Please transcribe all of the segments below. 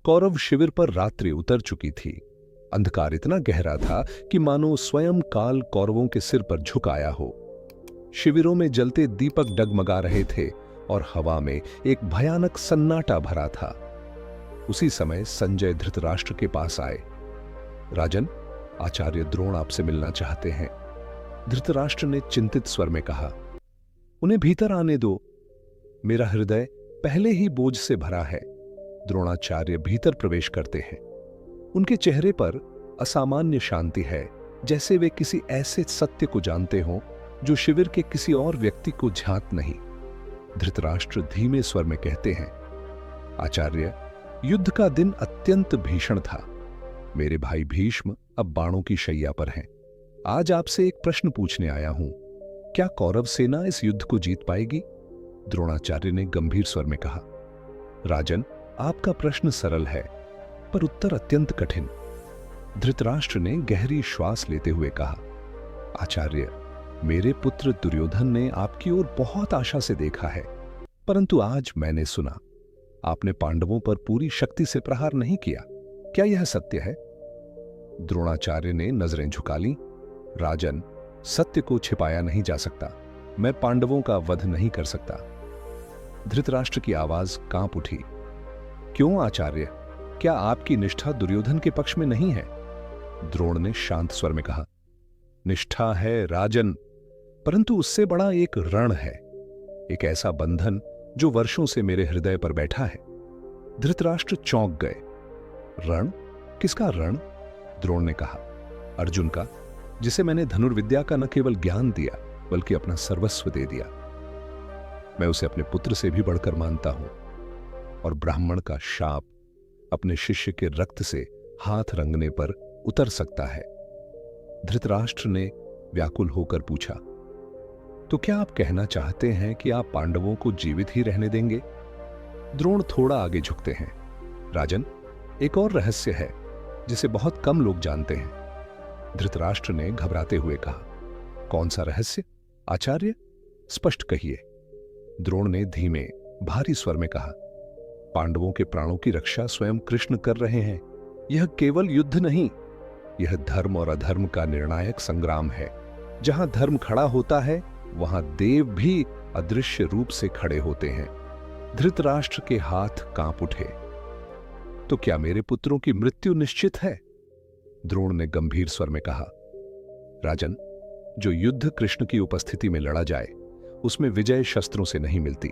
कौरव शिविर पर रात्रि उतर चुकी थी। अंधकार इतना गहरा था कि मानो स्वयं काल कौरवों के सिर पर झुकाया हो। शिविरों में जलते दीपक डगमगा रहे थे और हवा में एक भयानक सन्नाटा भरा था। उसी समय संजय धृतराष्ट्र के पास आए। राजन, आचार्य द्रोण आपसे मिलना चाहते हैं। धृतराष्ट्र ने चिंतित स्वर में कहा। उन्हें भीतर आने दो, मेरा हृदय पहले ही बोझ से भरा है। द्रोणाचार्य भीतर प्रवेश करते हैं। उनके चेहरे पर असामान्य शांति है, जैसे वे किसी ऐसे सत्य को जानते हों जो शिविर के किसी और व्यक्ति को ज्ञात नहीं। धृतराष्ट्र धीमे स्वर में कहते हैं, आचार्य, युद्ध का दिन अत्यंत भीषण था। मेरे भाई भीष्म अब बाणों की शैया पर हैं। आज आपसे एक प्रश्न पूछने आया हूं। क्या कौरव सेना इस युद्ध को जीत पाएगी? द्रोणाचार्य ने गंभीर स्वर में कहा। राजन, आपका प्रश्न सरल है, पर उत्तर अत्यंत कठिन। धृतराष्ट्र ने गहरी श्वास लेते हुए कहा, आचार्य, मेरे पुत्र दुर्योधन ने आपकी ओर बहुत आशा से देखा है, परंतु आज मैंने सुना आपने पांडवों पर पूरी शक्ति से प्रहार नहीं किया। क्या यह सत्य है? द्रोणाचार्य ने नजरें झुका लीं। राजन, सत्य को छिपाया नहीं जा सकता। मैं पांडवों का वध नहीं कर सकता। धृतराष्ट्र की आवाज कांप उठी। क्यों आचार्य? क्या आपकी निष्ठा दुर्योधन के पक्ष में नहीं है? द्रोण ने शांत स्वर में कहा, निष्ठा है राजन, परंतु उससे बड़ा एक रण है, एक ऐसा बंधन जो वर्षों से मेरे हृदय पर बैठा है। धृतराष्ट्र चौंक गए। रण? किसका रण? द्रोण ने कहा। अर्जुन का, जिसे मैंने धनुर्विद्या का न केवल ज्ञान दिया बल्कि अपना सर्वस्व दे दिया। मैं उसे अपने पुत्र से भी बढ़कर मानता हूं। और ब्राह्मण का शाप अपने शिष्य के रक्त से हाथ रंगने पर उतर सकता है। धृतराष्ट्र ने व्याकुल होकर पूछा, तो क्या आप कहना चाहते हैं कि आप पांडवों को जीवित ही रहने देंगे? द्रोण थोड़ा आगे झुकते हैं। राजन, एक और रहस्य है जिसे बहुत कम लोग जानते हैं। धृतराष्ट्र ने घबराते हुए कहा। कौन सा रहस्य? आचार्य, स्पष्ट कहिए। द्रोण ने धीमे भारी स्वर में कहा, पांडवों के प्राणों की रक्षा स्वयं कृष्ण कर रहे हैं। यह केवल युद्ध नहीं, यह धर्म और अधर्म का निर्णायक संग्राम है। जहां धर्म खड़ा होता है वहां देव भी अदृश्य रूप से खड़े होते हैं। धृतराष्ट्र के हाथ कांप उठे। तो क्या मेरे पुत्रों की मृत्यु निश्चित है? द्रोण ने गंभीर स्वर में कहा। राजन, जो युद्ध कृष्ण की उपस्थिति में लड़ा जाए उसमें विजय शस्त्रों से नहीं मिलती।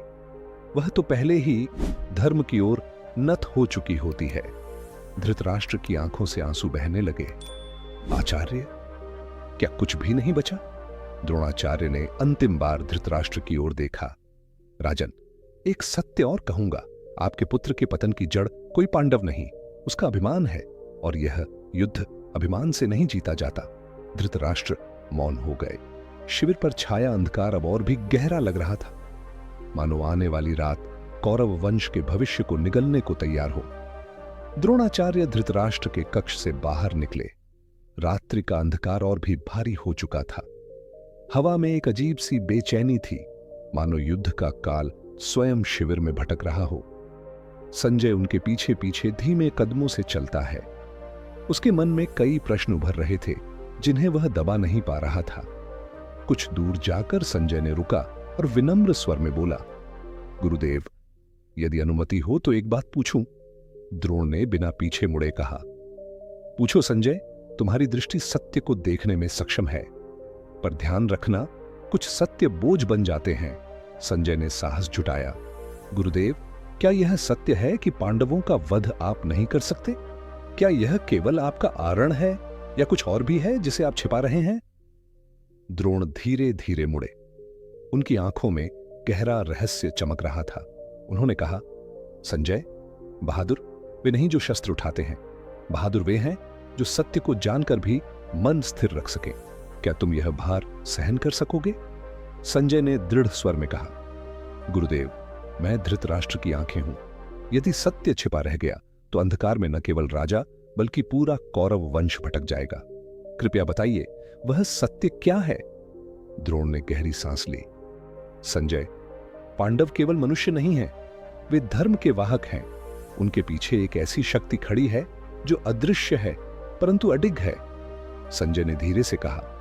वह तो पहले ही धर्म की ओर नत हो चुकी होती है। धृतराष्ट्र की आंखों से आंसू बहने लगे। आचार्य, क्या कुछ भी नहीं बचा? द्रोणाचार्य ने अंतिम बार धृतराष्ट्र की ओर देखा। राजन, एक सत्य और कहूंगा, आपके पुत्र के पतन की जड़ कोई पांडव नहीं, उसका अभिमान है, और यह युद्ध अभिमान से नहीं जीता जाता। धृतराष्ट्र मौन हो गए। शिविर पर छाया अंधकार अब और भी गहरा लग रहा था, मानो आने वाली रात कौरव वंश के भविष्य को निगलने को तैयार हो। द्रोणाचार्य धृतराष्ट्र के कक्ष से बाहर निकले। रात्रि का अंधकार और भी भारी हो चुका था। हवा में एक अजीब सी बेचैनी थी, मानो युद्ध का काल स्वयं शिविर में भटक रहा हो। संजय उनके पीछे पीछे धीमे कदमों से चलता है। उसके मन में कई प्रश्न उभर रहे थे जिन्हें वह दबा नहीं पा रहा था। कुछ दूर जाकर संजय ने रुका और विनम्र स्वर में बोला, गुरुदेव, यदि अनुमति हो तो एक बात पूछूं? द्रोण ने बिना पीछे मुड़े कहा। पूछो संजय, तुम्हारी दृष्टि सत्य को देखने में सक्षम है, पर ध्यान रखना, कुछ सत्य बोझ बन जाते हैं। संजय ने साहस जुटाया। गुरुदेव, क्या यह सत्य है कि पांडवों का वध आप नहीं कर सकते? क्या यह केवल आपका आरण है या कुछ और भी है जिसे आप छिपा रहे हैं? द्रोण धीरे धीरे मुड़े। उनकी आंखों में गहरा रहस्य चमक रहा था। उन्होंने कहा, संजय, बहादुर वे नहीं जो शस्त्र उठाते हैं, बहादुर वे हैं जो सत्य को जानकर भी मन स्थिर रख सके। क्या तुम यह भार सहन कर सकोगे? संजय ने दृढ़ स्वर में कहा, गुरुदेव, मैं धृतराष्ट्र की आंखें हूं। यदि सत्य छिपा रह गया तो अंधकार में न केवल राजा बल्कि पूरा कौरव वंश भटक जाएगा। कृपया बताइए, वह सत्य क्या है? द्रोण ने गहरी सांस ली। संजय, पांडव केवल मनुष्य नहीं हैं, वे धर्म के वाहक हैं। उनके पीछे एक ऐसी शक्ति खड़ी है जो अदृश्य है परंतु अडिग है। संजय ने धीरे से कहा,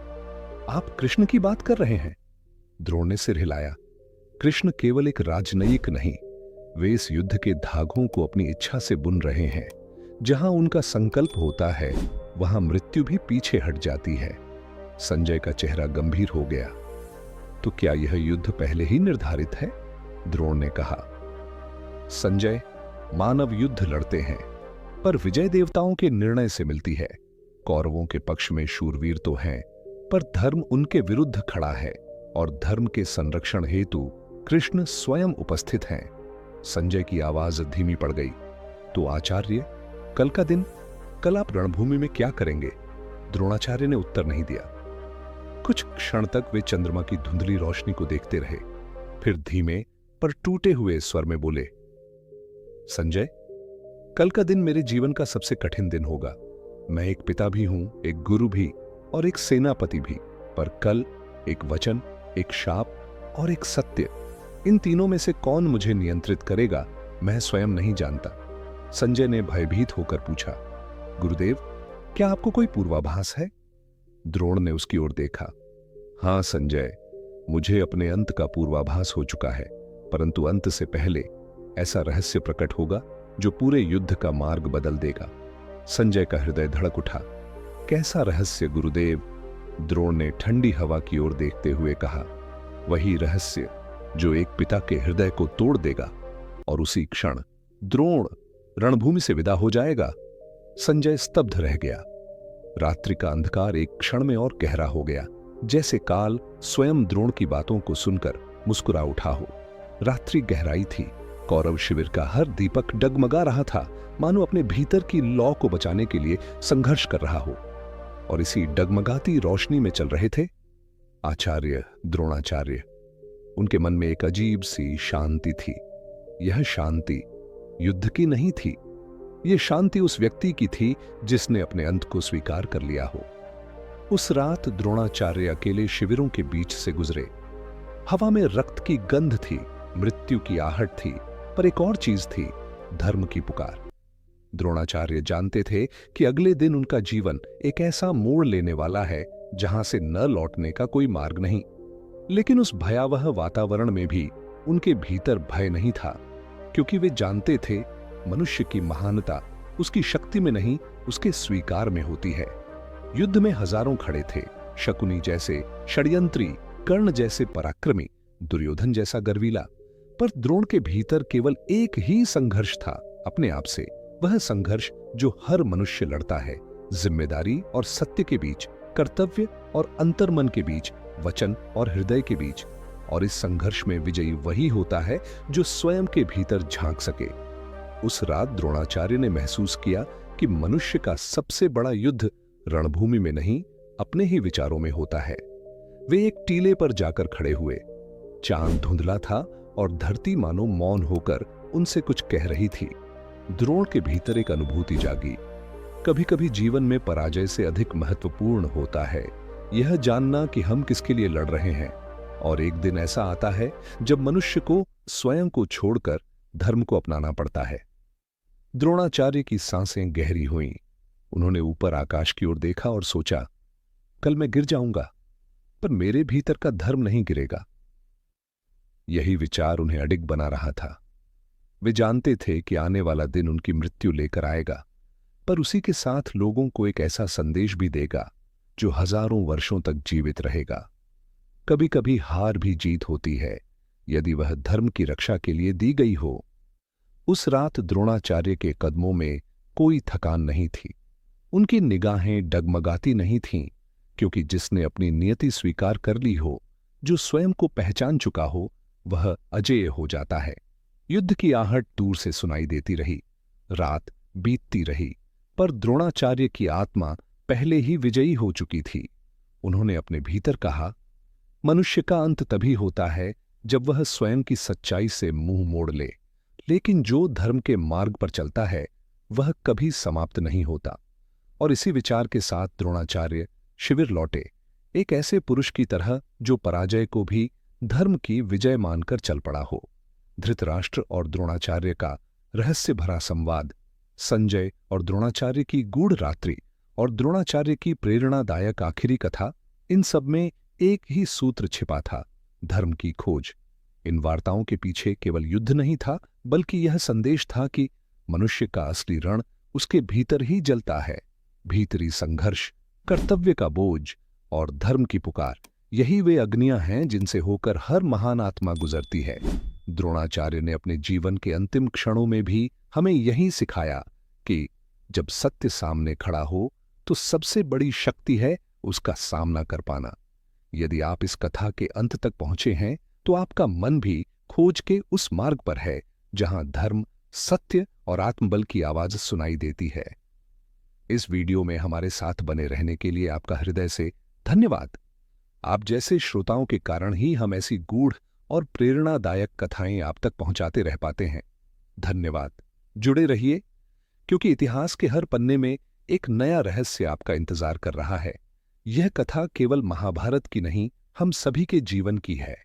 आप कृष्ण की बात कर रहे हैं? द्रोण ने सिर हिलाया। कृष्ण केवल एक राजनयिक नहीं, वे इस युद्ध के धागों को अपनी इच्छा से बुन रहे हैं। जहां उनका संकल्प होता है वहां मृत्यु भी पीछे हट जाती है। संजय का चेहरा गंभीर हो गया। तो क्या यह युद्ध पहले ही निर्धारित है? द्रोण ने कहा। संजय, मानव युद्ध लड़ते हैं पर विजय देवताओं के निर्णय से मिलती है। कौरवों के पक्ष में शूरवीर तो हैं, पर धर्म उनके विरुद्ध खड़ा है और धर्म के संरक्षण हेतु कृष्ण स्वयं उपस्थित हैं। संजय की आवाज धीमी पड़ गई। तो आचार्य, कल का दिन, कल आप रणभूमि में क्या करेंगे? द्रोणाचार्य ने उत्तर नहीं दिया। कुछ क्षण तक वे चंद्रमा की धुंधली रोशनी को देखते रहे, फिर धीमे पर टूटे हुए स्वर में बोले, संजय, कल का दिन मेरे जीवन का सबसे कठिन दिन होगा। मैं एक पिता भी हूं, एक गुरु भी और एक सेनापति भी, पर कल एक वचन, एक शाप और एक सत्य, इन तीनों में से कौन मुझे नियंत्रित करेगा, मैं स्वयं नहीं जानता। संजय ने भयभीत होकर पूछा, गुरुदेव, क्या आपको कोई पूर्वाभास है? द्रोण ने उसकी ओर देखा। हां संजय, मुझे अपने अंत का पूर्वाभास हो चुका है, परंतु अंत से पहले ऐसा रहस्य प्रकट होगा जो पूरे युद्ध का मार्ग बदल देगा। संजय का हृदय धड़क उठा। कैसा रहस्य गुरुदेव? द्रोण ने ठंडी हवा की ओर देखते हुए कहा, वही रहस्य जो एक पिता के हृदय को तोड़ देगा। और उसी क्षण द्रोण रणभूमि से विदा हो जाएगा। संजय स्तब्ध रह गया। रात्रि का अंधकार एक क्षण में और गहरा हो गया, जैसे काल स्वयं द्रोण की बातों को सुनकर मुस्कुरा उठा हो। रात्रि गहराई थी। कौरव शिविर का हर दीपक डगमगा रहा था, मानो अपने भीतर की लौ को बचाने के लिए संघर्ष कर रहा हो। और इसी डगमगाती रोशनी में चल रहे थे आचार्य द्रोणाचार्य। उनके मन में एक अजीब सी शांति थी। यह शांति युद्ध की नहीं थी, यह शांति उस व्यक्ति की थी जिसने अपने अंत को स्वीकार कर लिया हो। उस रात द्रोणाचार्य अकेले शिविरों के बीच से गुजरे। हवा में रक्त की गंध थी, मृत्यु की आहट थी, पर एक और चीज थी, धर्म की पुकार। द्रोणाचार्य जानते थे कि अगले दिन उनका जीवन एक ऐसा मोड़ लेने वाला है जहां से न लौटने का कोई मार्ग नहीं। लेकिन उस भयावह वातावरण में भी उनके भीतर भय नहीं था, क्योंकि वे जानते थे मनुष्य की महानता उसकी शक्ति में नहीं, उसके स्वीकार में होती है। युद्ध में हजारों खड़े थे, शकुनी जैसे षड्यंत्री, कर्ण जैसे पराक्रमी, दुर्योधन जैसा गर्वीला, पर द्रोण के भीतर केवल एक ही संघर्ष था, अपने आप से। वह संघर्ष जो हर मनुष्य लड़ता है, जिम्मेदारी और सत्य के बीच, कर्तव्य और अंतर्मन के बीच, वचन और हृदय के बीच। और इस संघर्ष में विजयी वही होता है जो स्वयं के भीतर झांक सके। उस रात द्रोणाचार्य ने महसूस किया कि मनुष्य का सबसे बड़ा युद्ध रणभूमि में नहीं, अपने ही विचारों में होता है। वे एक टीले पर जाकर खड़े हुए। चांद धुंधला था और धरती मानो मौन होकर उनसे कुछ कह रही थी। द्रोण के भीतर एक अनुभूति जागी। कभी कभी जीवन में पराजय से अधिक महत्वपूर्ण होता है यह जानना कि हम किसके लिए लड़ रहे हैं। और एक दिन ऐसा आता है जब मनुष्य को स्वयं को छोड़कर धर्म को अपनाना पड़ता है। द्रोणाचार्य की सांसें गहरी हुईं। उन्होंने ऊपर आकाश की ओर देखा और सोचा, कल मैं गिर जाऊंगा, पर मेरे भीतर का धर्म नहीं गिरेगा। यही विचार उन्हें अडिग बना रहा था। वे जानते थे कि आने वाला दिन उनकी मृत्यु लेकर आएगा, पर उसी के साथ लोगों को एक ऐसा संदेश भी देगा जो हजारों वर्षों तक जीवित रहेगा। कभी कभी हार भी जीत होती है, यदि वह धर्म की रक्षा के लिए दी गई हो। उस रात द्रोणाचार्य के कदमों में कोई थकान नहीं थी। उनकी निगाहें डगमगाती नहीं थीं, क्योंकि जिसने अपनी नियति स्वीकार कर ली हो, जो स्वयं को पहचान चुका हो, वह अजेय हो जाता है। युद्ध की आहट दूर से सुनाई देती रही। रात बीतती रही, पर द्रोणाचार्य की आत्मा पहले ही विजयी हो चुकी थी। उन्होंने अपने भीतर कहा, मनुष्य का अंत तभी होता है जब वह स्वयं की सच्चाई से मुंह मोड़ ले, लेकिन जो धर्म के मार्ग पर चलता है वह कभी समाप्त नहीं होता। और इसी विचार के साथ द्रोणाचार्य शिविर लौटे, एक ऐसे पुरुष की तरह जो पराजय को भी धर्म की विजय मानकर चल पड़ा हो। धृतराष्ट्र और द्रोणाचार्य का रहस्य भरा संवाद, संजय और द्रोणाचार्य की गूढ़ रात्रि और द्रोणाचार्य की प्रेरणादायक आखिरी कथा, इन सब में एक ही सूत्र छिपा था, धर्म की खोज। इन वार्ताओं के पीछे केवल युद्ध नहीं था, बल्कि यह संदेश था कि मनुष्य का असली रण उसके भीतर ही जलता है। भीतरी संघर्ष, कर्तव्य का बोझ और धर्म की पुकार, यही वे अग्नियां हैं जिनसे होकर हर महान आत्मा गुजरती है। द्रोणाचार्य ने अपने जीवन के अंतिम क्षणों में भी हमें यही सिखाया कि जब सत्य सामने खड़ा हो तो सबसे बड़ी शक्ति है उसका सामना कर पाना। यदि आप इस कथा के अंत तक पहुंचे हैं तो आपका मन भी खोज के उस मार्ग पर है जहां धर्म, सत्य और आत्मबल की आवाज सुनाई देती है। इस वीडियो में हमारे साथ बने रहने के लिए आपका हृदय से धन्यवाद। आप जैसे श्रोताओं के कारण ही हम ऐसी गूढ़ और प्रेरणादायक कथाएं आप तक पहुंचाते रह पाते हैं। धन्यवाद। जुड़े रहिए, क्योंकि इतिहास के हर पन्ने में एक नया रहस्य आपका इंतजार कर रहा है। यह कथा केवल महाभारत की नहीं, हम सभी के जीवन की है।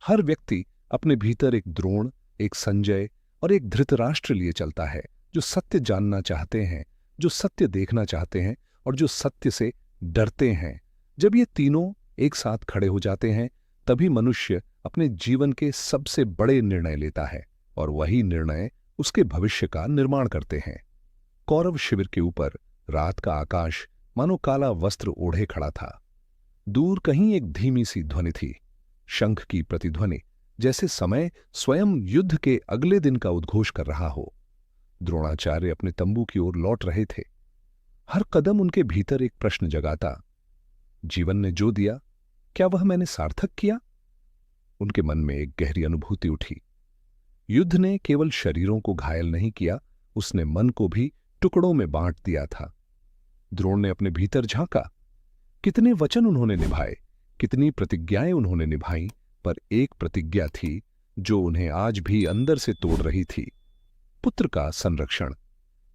हर व्यक्ति अपने भीतर एक द्रोण, एक संजय और एक धृतराष्ट्र लिए चलता है, जो सत्य जानना चाहते हैं, जो सत्य देखना चाहते हैं और जो सत्य से डरते हैं। जब ये तीनों एक साथ खड़े हो जाते हैं, तभी मनुष्य अपने जीवन के सबसे बड़े निर्णय लेता है, और वही निर्णय उसके भविष्य का निर्माण करते हैं। कौरव शिविर के ऊपर रात का आकाश मानो काला वस्त्र ओढ़े खड़ा था। दूर कहीं एक धीमी सी ध्वनि थी, शंख की प्रतिध्वनि, जैसे समय स्वयं युद्ध के अगले दिन का उद्घोष कर रहा हो। द्रोणाचार्य अपने तंबू की ओर लौट रहे थे। हर कदम उनके भीतर एक प्रश्न जगाता, जीवन ने जो दिया, क्या वह मैंने सार्थक किया? उनके मन में एक गहरी अनुभूति उठी। युद्ध ने केवल शरीरों को घायल नहीं किया, उसने मन को भी टुकड़ों में बांट दिया था। द्रोण ने अपने भीतर झांका। कितने वचन उन्होंने निभाए, कितनी प्रतिज्ञाएं उन्होंने निभाई, पर एक प्रतिज्ञा थी जो उन्हें आज भी अंदर से तोड़ रही थी, पुत्र का संरक्षण।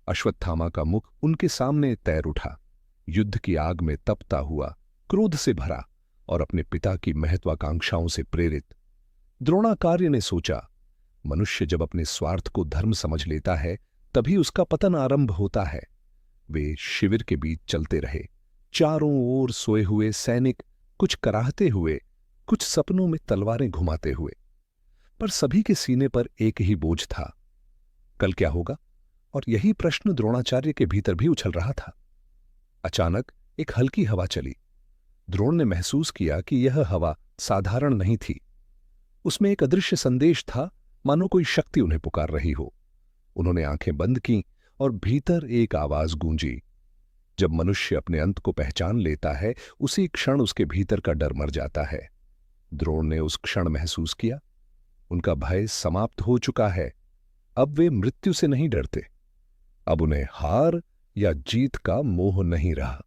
अश्वत्थामा का मुख उनके सामने तैर उठा, युद्ध की आग में तपता हुआ, क्रोध से भरा और अपने पिता की महत्वाकांक्षाओं से प्रेरित। द्रोणाचार्य ने सोचा, मनुष्य जब अपने स्वार्थ को धर्म समझ लेता है, तभी उसका पतन आरंभ होता है। वे शिविर के बीच चलते रहे, चारों ओर सोए हुए सैनिक, कुछ कराहते हुए, कुछ सपनों में तलवारें घुमाते हुए, पर सभी के सीने पर एक ही बोझ था, कल क्या होगा? और यही प्रश्न द्रोणाचार्य के भीतर भी उछल रहा था। अचानक एक हल्की हवा चली। द्रोण ने महसूस किया कि यह हवा साधारण नहीं थी। उसमें एक अदृश्य संदेश था, मानो कोई शक्ति उन्हें पुकार रही हो। उन्होंने आंखें बंद कीं और भीतर एक आवाज गूंजी। जब मनुष्य अपने अंत को पहचान लेता है, उसी क्षण उसके भीतर का डर मर जाता है। द्रोण ने उस क्षण महसूस किया, उनका भय समाप्त हो चुका है। अब वे मृत्यु से नहीं डरते, अब उन्हें हार या जीत का मोह नहीं रहा।